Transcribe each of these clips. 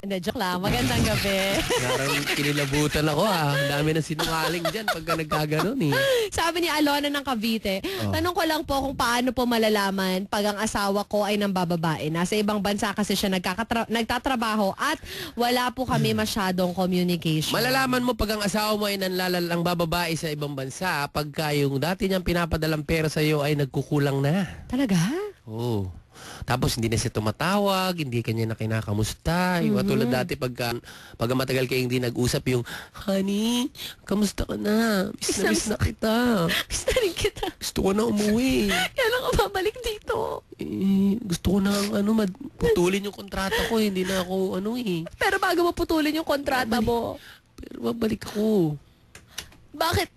Hindi, joke lang. Magandang gabi. Parang kinilabutan ako Ang dami na sinungaling dyan pagka nagkaganon Sabi ni Alona ng Cavite, tanong ko lang po kung paano po malalaman pag ang asawa ko ay nambababae. Nasa ibang bansa kasi siya nagtatrabaho at wala po kami masyadong communication. Malalaman mo pag ang asawa mo ay nanlalang bababae sa ibang bansa pagka yung dati niyang pinapadalang pera sa iyo ay nagkukulang na. Talaga? Oo. Tapos hindi na siya tumatawag, hindi kanya na kinakamusta. Yung katulad dati pag matagal kayong hindi nag-usap, yung, honey, kamusta ka na? Miss na miss na kita. Miss na rin kita. Gusto ko na umuwi. Kailan ka babalik dito? Gusto ko na putulin yung kontrata ko. Hindi na ako Pero bago mo putulin yung kontrata mo, Pero babalik ako. bakit?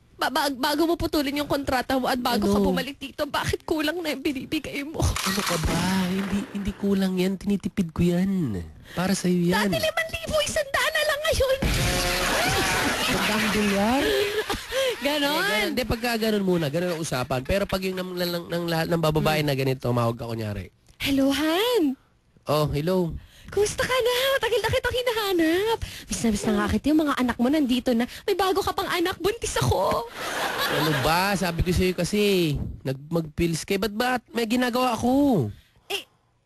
Bago mo putulin yung kontrata mo at bago ka bumalik dito, bakit kulang na yung binibigay mo? Ano ka ba? Hindi kulang yan. Tinitipid ko yan. Para sa'yo yan. Dati 5,000, 100 na lang ngayon. Magdang dolyar. Ganon. Hindi, pagka ganon muna. Ganon ang usapan. Pero pag yung ng bababae na ganito, mawag ka kunyari. Hello, Han. Oh, hello. Kumusta ka na? Tagal na kitang hinahanap. Miss na nga kita. Yung mga anak mo nandito na. May bago ka pang anak. Buntis ako. Ano ba? Sabi ko sa'yo kasi, mag-pills kayo. Ba't may ginagawa ako?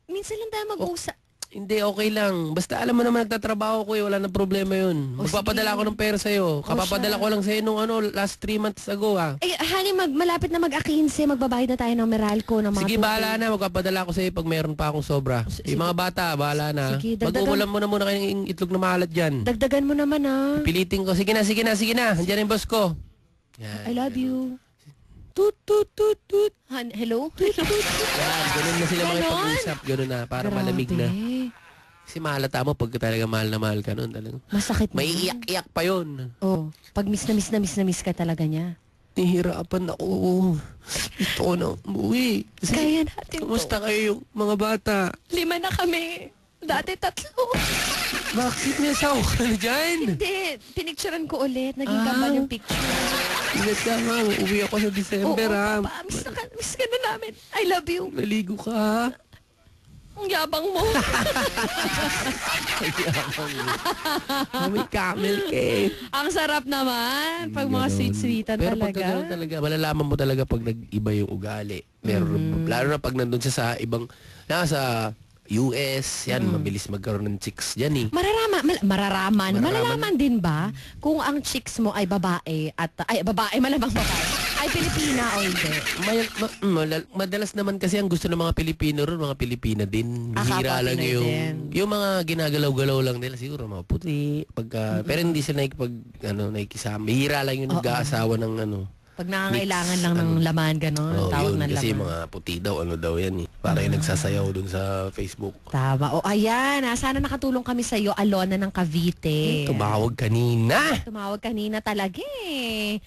Minsan lang tayo mag-usap. Hindi, okay lang. Basta alam mo naman nagtatrabaho ko wala na problema yun. Magpapadala ko ng pera sa'yo. Kapapadala ko lang sa'yo nung last 3 months ago Honey, malapit na mag-akinse. Magbabayad na tayo ng Meralco. Ng mga Sige, bahala na. Magpapadala ko sa'yo pag meron pa akong sobra. Yung mga bata, bahala na. Mag-umulam mo na muna kayong itlog na maalat dyan. Dagdagan mo naman Pilitin ko. Sige na. Andiyan yung boss ko. I Yan, love you. Tut. Hello? Yan, ganun na sila makipag-usap. Ganun na, para malamig na. Kasi mahalata mo pag talaga mahal na mahal ka nun. Masakit na. May iyak-iyak pa yun. Pag miss na miss ka talaga niya. Nihirapan ako. Gusto ko na umuwi. Kaya natin Kamusta kayo yung mga bata? 5 na kami. Dati 3. Bakit may asawa ka na dyan? Hindi. Pinicturean ko ulit. Naging kampanya yung picture. Ingat ka nga. Uuwi ako sa December Papa. Miss ka na namin. I love you. Naligo ka. Ang yabang mo. May camel cake. Ang sarap naman. Pag mga sweet-sweetan Pero talaga. pag gano'n talaga, malalaman mo talaga pag nag-iba yung ugali. Lalo na pag nandun siya sa ibang, nasa US, yan, mabilis magkaroon ng chicks dyan Malalaman din ba kung ang chicks mo ay babae at, malamang babae, ay Pilipina o hindi? Madalas naman kasi ang gusto ng mga Pilipino ron, mga Pilipina din. Hira lang yung mga ginagalaw-galaw lang nila, siguro mga puti. Pero hindi sila nakikisama. Hira lang yung nag-aasawa ng Pag nangangailangan lang ng laman, gano'n. Tawag ng laman. Kasi mga puti daw, yan Para yung nagsasayaw dun sa Facebook. Tama. Ayan. Sana nakatulong kami sa iyo, Alona ng Cavite. Tumawag kanina Talaga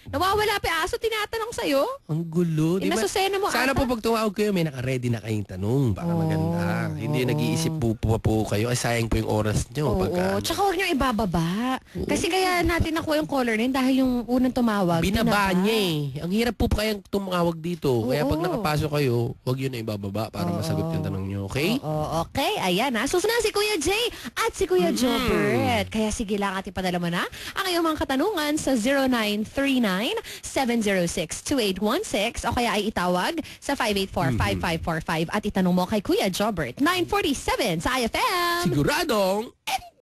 Nawawala pa yung aso, tinatanong sa iyo. Ang gulo. Inasusena mo sana ata. po pag tumawag kayo, may naka-ready na kayong tanong. Para maganda. Hindi nag-iisip po kayo. Ay, sayang po yung oras nyo. Tsaka huwag nyo ibababa. Kasi kaya natin nakuha yung caller na yun dahil yung unang tumawag. Binaba niya Ang hirap po kayang tumawag dito. Kaya pag nakapasok kayo, huwag yun na ibababa para masagot yung tanong nyo. Okay? Okay. Ayan Susunod si Kuya Jay at si Kuya Jobert. Kaya sige lang at ipadala mo na ang iyong mga katanungan sa 0939-706-2816 o kaya ay itawag sa 584-5545 at itanong mo kay Kuya Jobert. 947 sa IFM. Siguradong